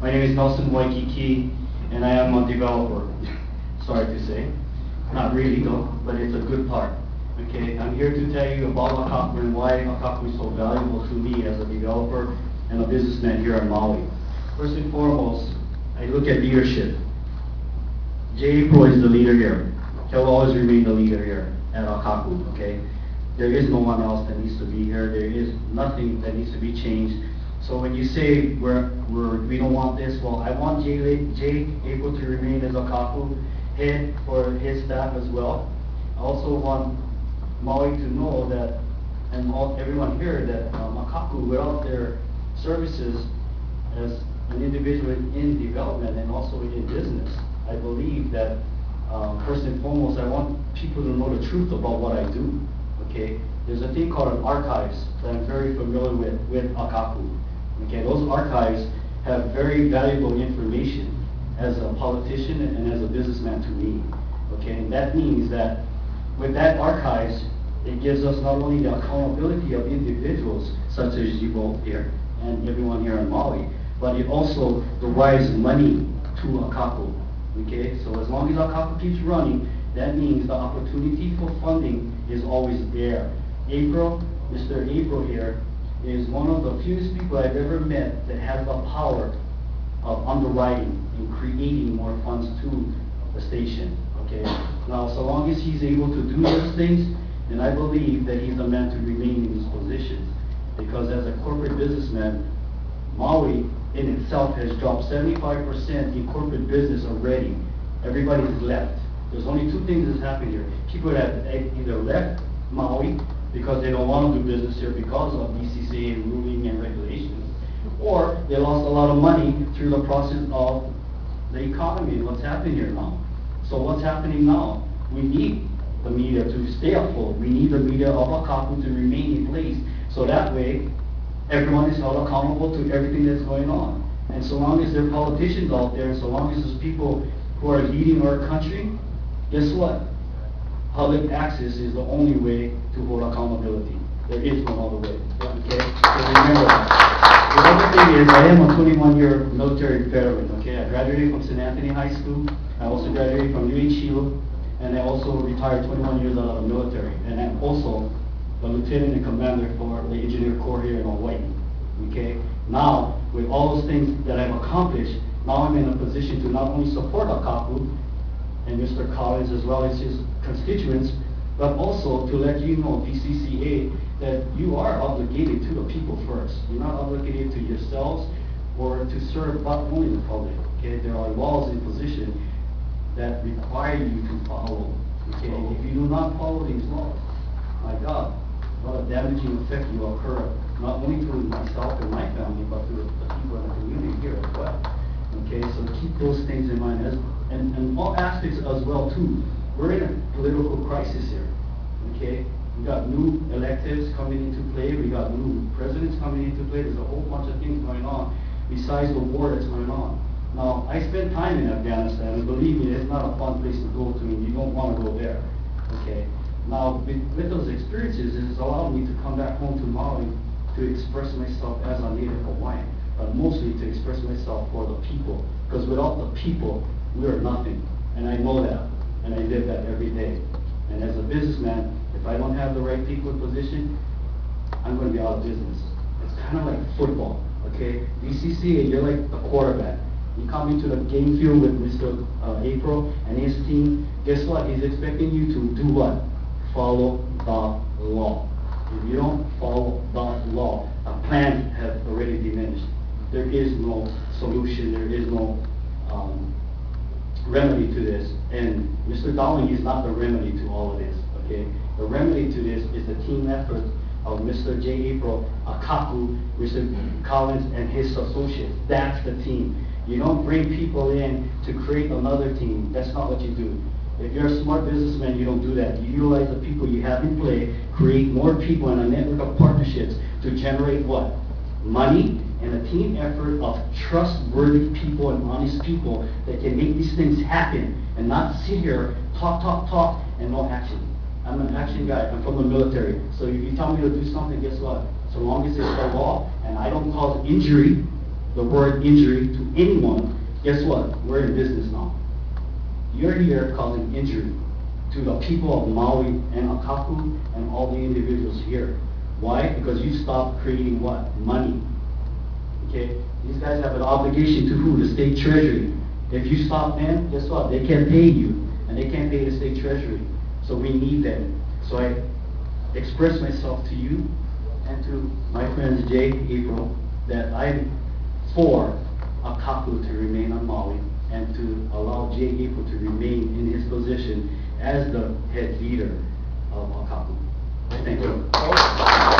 My name is Nelson Waikiki, and I am a developer. Sorry to say. Not really though, but it's a good part. Okay, I'm here to tell you about Akaku and why Akaku is so valuable to me as a developer and a businessman here in Maui. First and foremost, I look at leadership. April is the leader here. He'll always remain the leader here at Akaku, okay? There is no one else that needs to be here. There is nothing that needs to be changed. So when you say we don't want this, well, I want April to remain as Akaku head for his staff as well. I also want Maui to know that, and everyone here, that Akaku, without their services as an individual in development and also in business, I believe that first and foremost, I want people to know the truth about what I do. Okay, there's a thing called an archives that I'm very familiar with Akaku. Okay, those archives have very valuable information as a politician and as a businessman to me. Okay, and that means that with that archives, it gives us not only the accountability of individuals such as you both here and everyone here in Maui, but it also provides money to Akaku. Okay, so as long as Akaku keeps running, that means the opportunity for funding is always there. Mr. April here is one of the fewest people I've ever met that has the power of underwriting and creating more funds to the station. Okay, now so long as he's able to do those things, then I believe that he's the man to remain in his position. Because as a corporate businessman, Maui in itself has dropped 75% in corporate business already. Everybody's left. There's only two things that's happened here. People have either left Maui because they don't want to do business here because of BCCA and ruling and regulations, or they lost a lot of money through the process of the economy and what's happening here now. So what's happening now? We need the media to stay afloat. We need the media of Akaku to remain in place, so that way everyone is held accountable to everything that's going on. And so long as there are politicians out there, and so long as there's people who are leading our country, guess what? Public access is the only way to hold accountability. There is no other way. Okay? So remember that. The other thing is, I am a 21-year military veteran. Okay? I graduated from St. Anthony High School. I also graduated from UH, and I also retired 21 years out of the military. And I'm also the lieutenant and commander for the Engineer Corps here in Hawaii. Okay? Now, with all those things that I've accomplished, now I'm in a position to not only support Akaku and Mr. Collins as well as his constituents, but also to let you know, BCCA, that you are obligated to the people first. You're not obligated to yourselves or to serve not only the public. Okay? There are laws in position that require you to follow. Okay? If you do not follow these laws, my God, what a damaging effect will occur, not only to myself and my family, but to the people in the community here as well. Okay, so keep those things in mind, and all aspects as well too. We're in a political crisis here. Okay, we got new electives coming into play. We got new presidents coming into play. There's a whole bunch of things going on besides the war that's going on. Now, I spent time in Afghanistan, and believe me, it's not a fun place to go to, and you don't want to go there. Okay, now with those experiences, it's allowed me to come back home to Maui to express myself as a native Hawaiian, but mostly to express myself for the people. Because without the people, we are nothing. And I know that. And I live that every day. And as a businessman, if I don't have the right people in position, I'm going to be out of business. It's kind of like football, okay? BCCA, you're like the quarterback. You come into the game field with Mr. April and his team, guess what? He's expecting you to do what? Follow the law. If you don't follow the law, a plan has already diminished. There is no solution, there is no remedy to this. And Mr. Dowling is not the remedy to all of this, okay? The remedy to this is the team effort of Mr. April, Akaku, Mr. Collins, and his associates. That's the team. You don't bring people in to create another team. That's not what you do. If you're a smart businessman, you don't do that. You utilize the people you have in play, create more people in a network of partnerships to generate what? Money and a team effort of trustworthy people and honest people that can make these things happen and not sit here, talk, and no action. I'm an action guy. I'm from the military. So if you tell me to do something, guess what? So long as it's the law and I don't cause injury, the word injury to anyone, guess what? We're in business now. You're here causing injury to the people of Maui and Akaku and all the individuals here. Why? Because you stopped creating what? Money. Okay? These guys have an obligation to who? The state treasury. If you stop them, guess what? They can't pay you, and they can't pay the state treasury. So we need them. So I express myself to you and to my friends Jay, April, that I'm for Akaku to remain on Maui and to allow Jay April to remain in his position as the head leader of Akaku. Thank you.